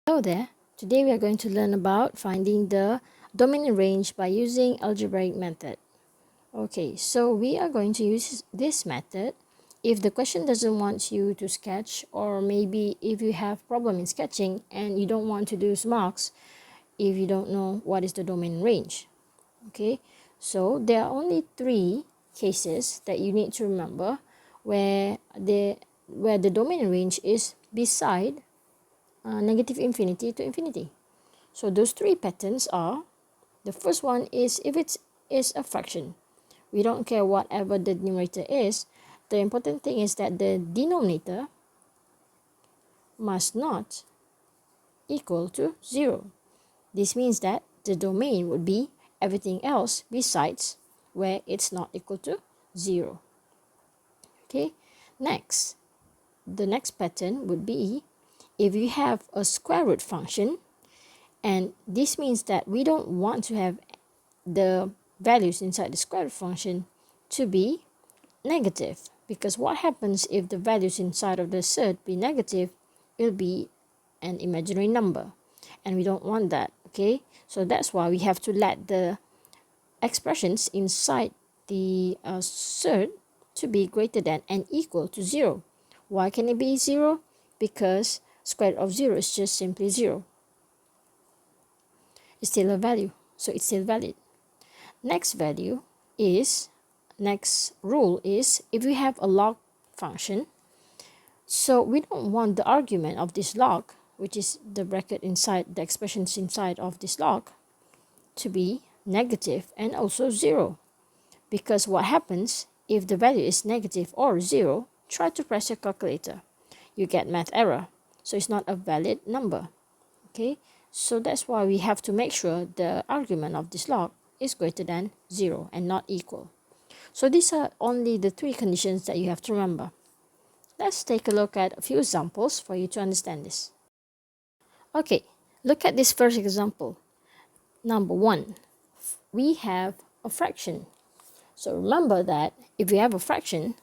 Hello there. Today we are going to learn about finding the domain and range by using algebraic method. Okay, so we are going to use this method if the question doesn't want you to sketch, or maybe if you have problem in sketching and you don't want to lose marks if you don't know what is the domain and range. Okay, so there are only 3 cases that you need to remember where the domain and range is beside negative infinity to infinity. So those 3 patterns are, the first one is if it is a fraction. We don't care whatever the numerator is. The important thing is that the denominator must not equal to 0. This means that the domain would be everything else besides where it's not equal to 0. Okay, next, the next pattern would be if you have a square root function, and this means that we don't want to have the values inside the square root function to be negative, because what happens if the values inside of the surd be negative? It'll be an imaginary number, and we don't want that. Okay, so that's why we have to let the expressions inside the surd to be greater than and equal to 0. Why can it be 0? Because square root of 0 is just simply 0. It's still a value, so it's still valid. Next rule is if we have a log function, so we don't want the argument of this log, which is the bracket inside the expressions inside of this log, to be negative and also 0. Because what happens if the value is negative or 0? Try to press your calculator. You get math error, so it's not a valid number. Okay, so that's why we have to make sure the argument of this log is greater than 0 and not equal. So these are only the 3 conditions that you have to remember. Let's take a look at a few examples for you to understand this. Okay, look at this first example. Number 1, we have a fraction. So remember that if we have a fraction,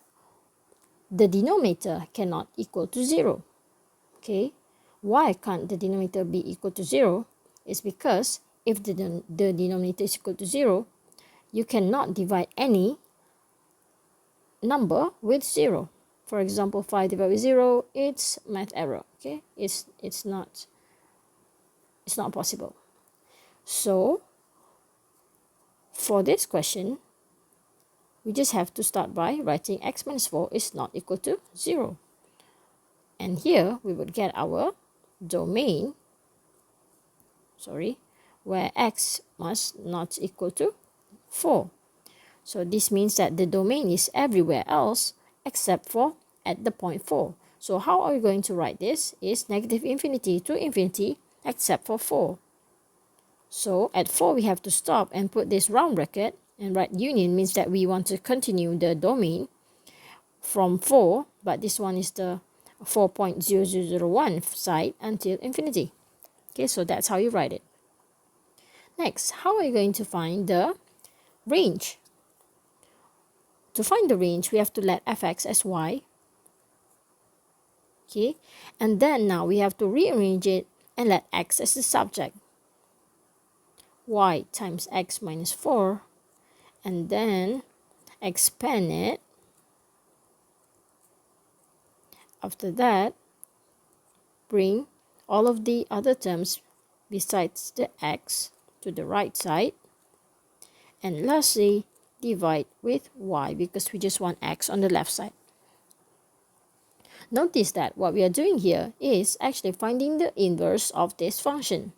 the denominator cannot equal to 0. Okay, why can't the denominator be equal to 0? It's because if the denominator is equal to 0, you cannot divide any number with 0. For example, 5 divided by 0, it's math error. Okay, it's not possible. So for this question, we just have to start by writing x minus 4 is not equal to 0. And here we would get our domain, where x must not equal to 4. So this means that the domain is everywhere else except for at the point 4. So how are we going to write this? Is negative infinity to infinity except for 4. So at 4 we have to stop and put this round bracket and write union, means that we want to continue the domain from 4, but this one is the 4.0001 side until infinity. Okay, so that's how you write it. Next, how are you going to find the range? To find the range, we have to let fx as y. Okay, and then now we have to rearrange it and let x as the subject. Y times x minus 4, and then expand it. After that, bring all of the other terms besides the x to the right side, and lastly divide with y because we just want x on the left side. Notice that what we are doing here is actually finding the inverse of this function.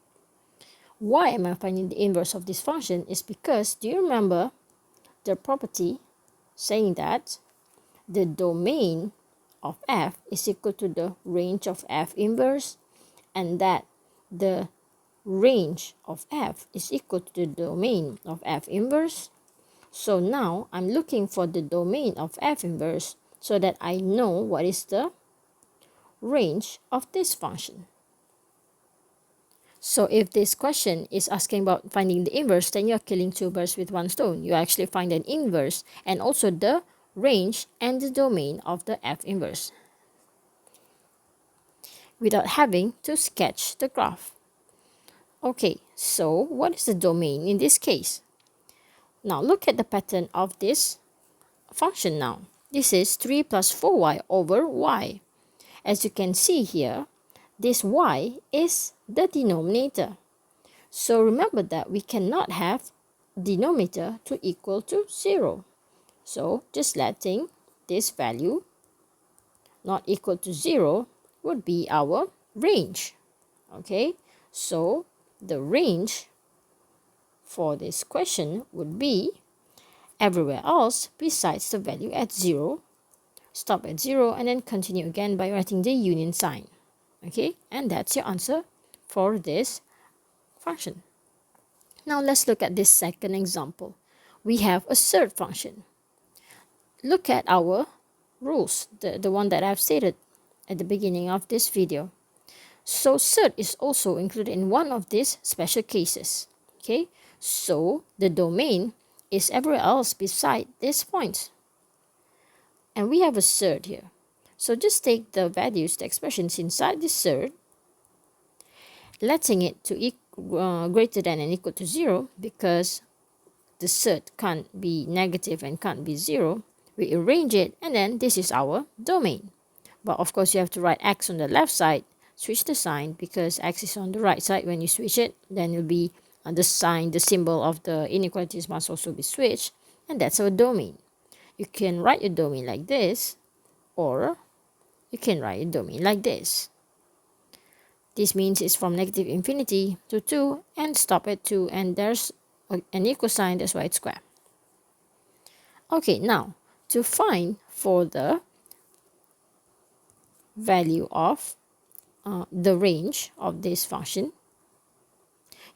Why am I finding the inverse of this function? Is because, do you remember the property saying that the domain of f is equal to the range of f inverse, and that the range of f is equal to the domain of f inverse? So now I'm looking for the domain of f inverse so that I know what is the range of this function. So if this question is asking about finding the inverse, then you're killing 2 birds with 1 stone. You actually find an inverse and also the range and the domain of the f inverse. without having to sketch the graph. Okay, so what is the domain in this case? Now look at the pattern of this function now. This is 3 plus 4y over y. As you can see here, this y is the denominator. So remember that we cannot have denominator to equal to 0. So just letting this value not equal to 0 would be our range. Okay, so the range for this question would be everywhere else besides the value at 0. Stop at 0 and then continue again by writing the union sign. Okay, and that's your answer for this function. Now let's look at this second example. We have a surd function. Look at our rules, the one that I've stated at the beginning of this video. So surd is also included in one of these special cases. Okay, so the domain is everywhere else beside this point. And we have a surd here. So just take the values, the expressions inside this surd, letting it to greater than and equal to 0, because the surd can't be negative and can't be 0. We arrange it, and then this is our domain. But of course you have to write x on the left side, switch the sign, because x is on the right side. When you switch it, then it will be the sign, the symbol of the inequalities must also be switched, and that's our domain. You can write your domain like this, or you can write your domain like this. This means it's from negative infinity to 2 and stop at 2, and there's an equal sign, that's why it's square. Okay, now to find for the value of the range of this function,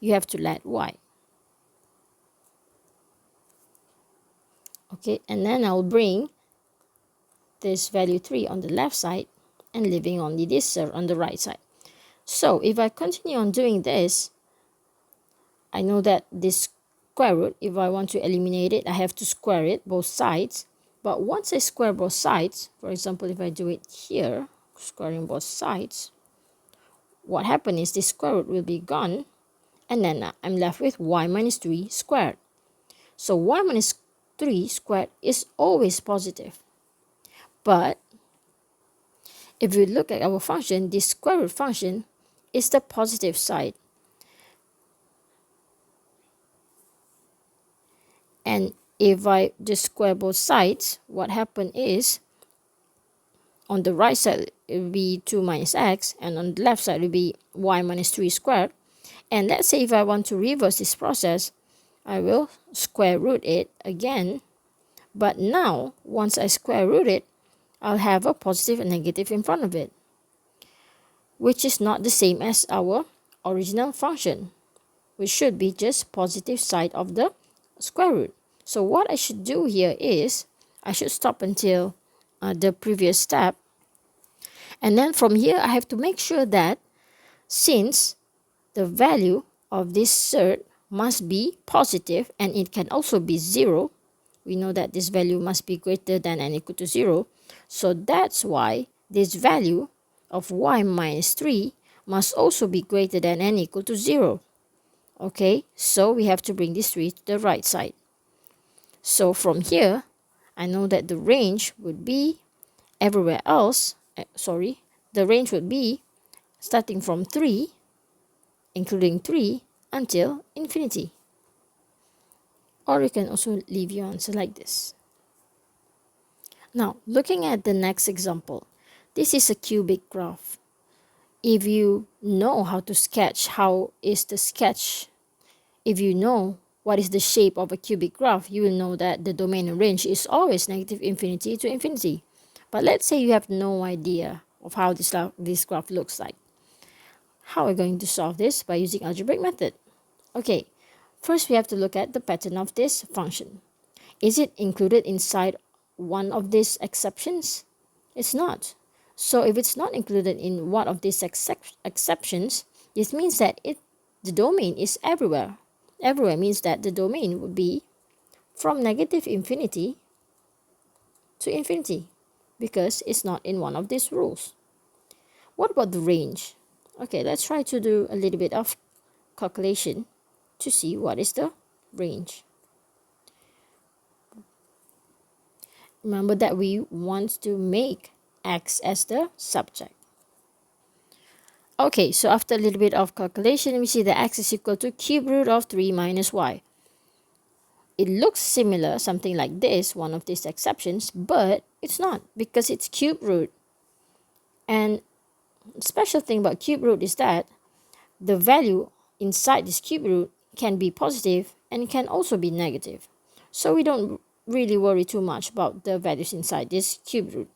you have to let y. Okay, and then I'll bring this value 3 on the left side and leaving only this surd on the right side. So if I continue on doing this, I know that this square root, if I want to eliminate it, I have to square it both sides. But once I square both sides, for example, if I do it here, squaring both sides, what happens is this square root will be gone, and then I'm left with y minus 3 squared. So y minus 3 squared is always positive. But if we look at our function, this square root function is the positive side. And if I just square both sides, what happens is on the right side it will be 2 minus x, and on the left side it will be y minus 3 squared. And let's say if I want to reverse this process, I will square root it again. But now, once I square root it, I'll have a positive and negative in front of it, which is not the same as our original function, which should be just positive side of the square root. So what I should do here is, I should stop until the previous step. And then from here, I have to make sure that since the value of this surd must be positive and it can also be 0, we know that this value must be greater than and equal to 0. So that's why this value of y minus 3 must also be greater than and equal to 0. Okay, so we have to bring this 3 to the right side. So from here, I know that the range would be everywhere else, the range would be starting from 3, including 3, until infinity. Or you can also leave your answer like this. Now, looking at the next example, this is a cubic graph. If you know how to sketch, if you know what is the shape of a cubic graph, you will know that the domain and range is always negative infinity to infinity. But let's say you have no idea of how this graph looks like. How are we going to solve this? By using algebraic method. Okay, first we have to look at the pattern of this function. Is it included inside one of these exceptions? It's not. So if it's not included in one of these exceptions, this means that the domain is everywhere. Everywhere means that the domain would be from negative infinity to infinity, because it's not in one of these rules. What about the range? Okay, let's try to do a little bit of calculation to see what is the range. Remember that we want to make x as the subject. Okay, so after a little bit of calculation, we see that x is equal to cube root of 3 minus y. It looks similar, something like this, one of these exceptions, but it's not because it's cube root. And the special thing about cube root is that the value inside this cube root can be positive and it can also be negative. So we don't really worry too much about the values inside this cube root.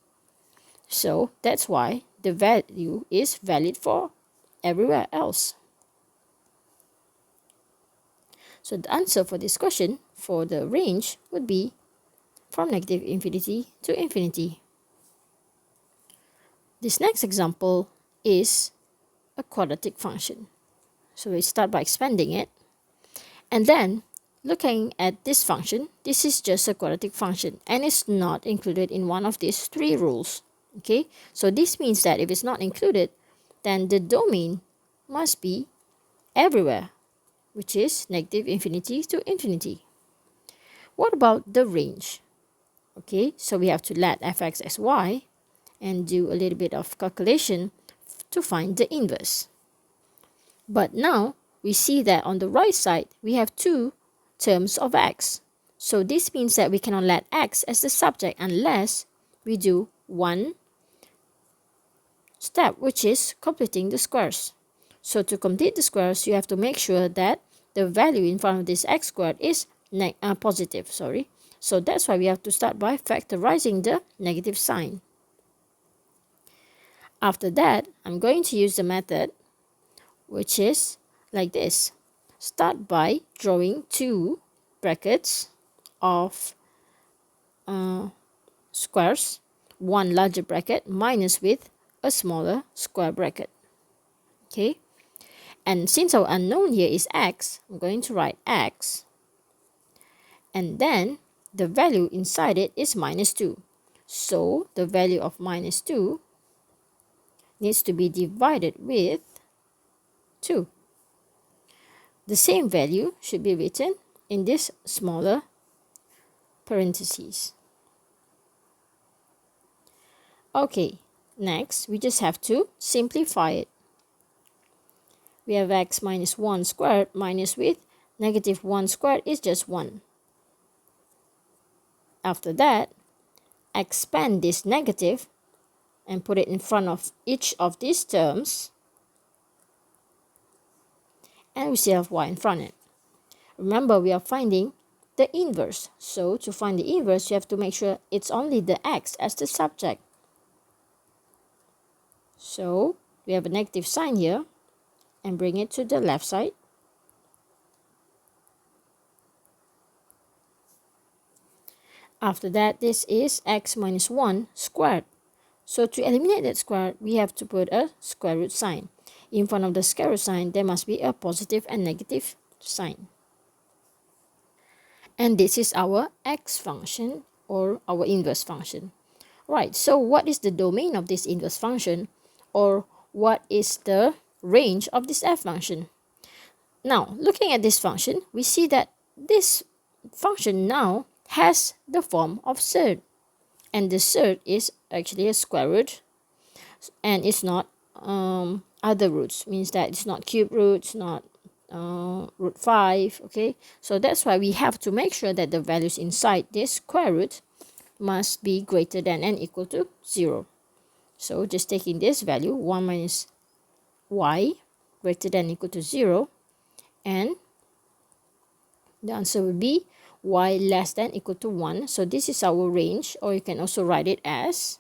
So that's why the value is valid for everywhere else. So the answer for this question for the range would be from negative infinity to infinity. This next example is a quadratic function. So we start by expanding it. And then looking at this function, this is just a quadratic function and it's not included in one of these three rules. Okay, so this means that if it's not included, then the domain must be everywhere, which is negative infinity to infinity. What about the range? Okay, so we have to let fx as y and do a little bit of calculation to find the inverse. But now we see that on the right side, we have two terms of x. So this means that we cannot let x as the subject unless we do one step, which is completing the squares. So to complete the squares, you have to make sure that the value in front of this x squared is positive. So that's why we have to start by factorizing the negative sign. After that, I'm going to use the method which is like this. Start by drawing two brackets of squares, one larger bracket minus with a smaller square bracket. Okay, and since our unknown here is x, I'm going to write x, and then the value inside it is minus 2. So the value of minus 2 needs to be divided with 2. The same value should be written in this smaller parentheses. Okay, next we just have to simplify it. We have x minus 1 squared minus with negative 1 squared is just 1. After that, expand this negative and put it in front of each of these terms. And we still have y in front of it. Remember, we are finding the inverse. So to find the inverse, you have to make sure it's only the x as the subject. So we have a negative sign here and bring it to the left side. After that, this is x minus 1 squared. So to eliminate that square, we have to put a square root sign. In front of the square root sign, there must be a positive and negative sign. And this is our x function or our inverse function. Right, so what is the domain of this inverse function, or what is the range of this f function? Now, looking at this function, we see that this function now has the form of surd. And the surd is actually a square root, and it's not other roots, means that it's not cube root, it's not root 5, okay? So that's why we have to make sure that the values inside this square root must be greater than and equal to 0. So just taking this value, 1 minus y greater than equal to 0, and the answer will be y less than equal to 1. So this is our range, or you can also write it as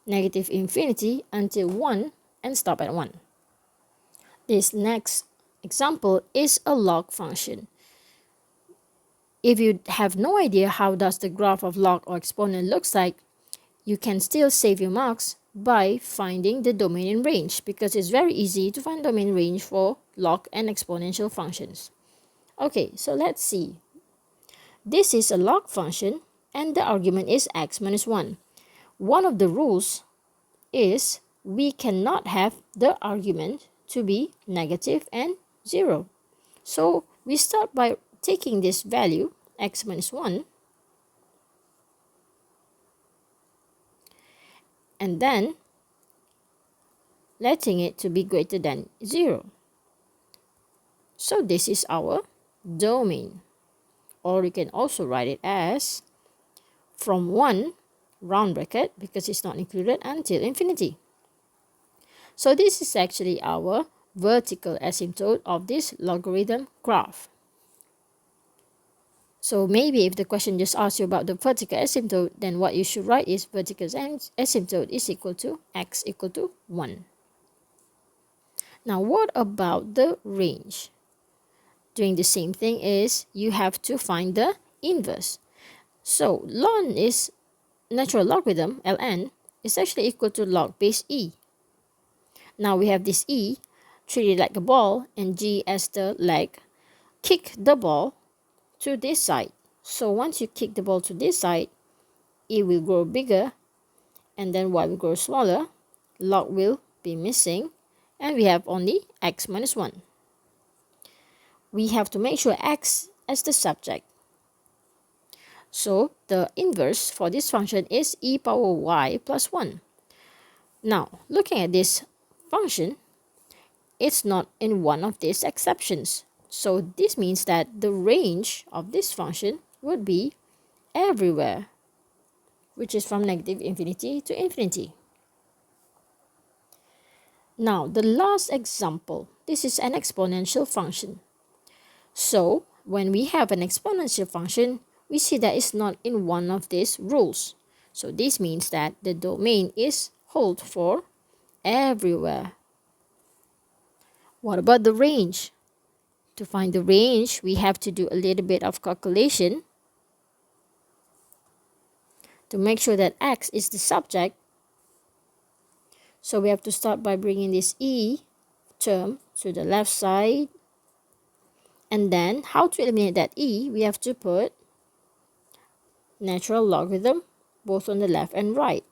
negative infinity until 1 and stop at 1. This next example is a log function. If you have no idea how does the graph of log or exponent looks like, you can still save your marks by finding the domain and range, because it's very easy to find domain and range for log and exponential functions. Okay, so let's see. This is a log function and the argument is x minus 1. one of the rules is we cannot have the argument to be negative and 0. So we start by taking this value, x minus 1, and then letting it to be greater than 0. So this is our domain. Or you can also write it as from 1 round bracket, because it's not included, until infinity. So this is actually our vertical asymptote of this logarithm graph. So maybe if the question just asks you about the vertical asymptote, then what you should write is vertical asymptote is equal to x equal to 1. Now what about the range? Doing the same thing is you have to find the inverse. So ln is natural logarithm, ln, is actually equal to log base e. Now we have this e, treat it like a ball, and g as the leg. Kick the ball to this side. So once you kick the ball to this side, e will grow bigger, and then y will grow smaller, log will be missing, and we have only x minus 1. We have to make sure x as the subject. So the inverse for this function is e power y plus 1. Now, looking at this function, it's not in one of these exceptions. So this means that the range of this function would be everywhere, which is from negative infinity to infinity. Now, the last example, this is an exponential function. So when we have an exponential function, we see that it's not in one of these rules. So this means that the domain is hold for everywhere. What about the range? To find the range, we have to do a little bit of calculation to make sure that x is the subject. So we have to start by bringing this e term to the left side. And then how to eliminate that e? We have to put natural logarithm both on the left and right.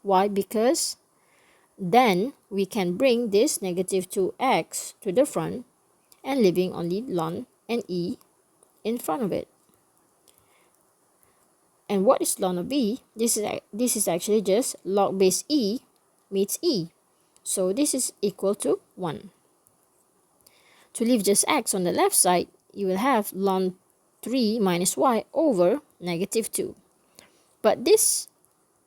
Why? Because then we can bring this negative 2x to the front and leaving only ln and e in front of it. And what is ln of e? This is actually just log base e meets e. So this is equal to 1. To leave just x on the left side, you will have ln 3 minus y over negative 2. But this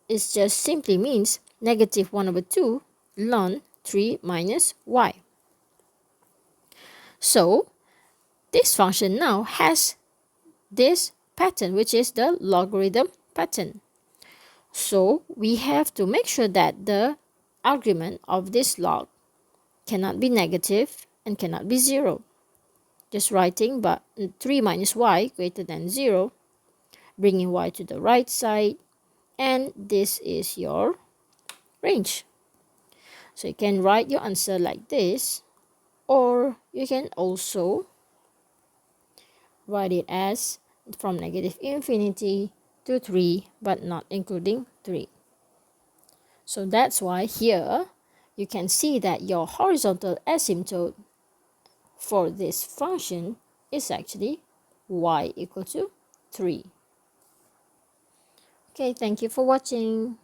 is just simply means negative 1 over 2 ln 3 minus y. So this function now has this pattern, which is the logarithm pattern. So we have to make sure that the argument of this log cannot be negative and cannot be 0. Just writing but 3 minus y greater than 0, bringing y to the right side, and this is your range. So you can write your answer like this, or you can also write it as from negative infinity to 3 but not including 3. So that's why here you can see that your horizontal asymptote for this function is actually y equal to 3. Okay, thank you for watching.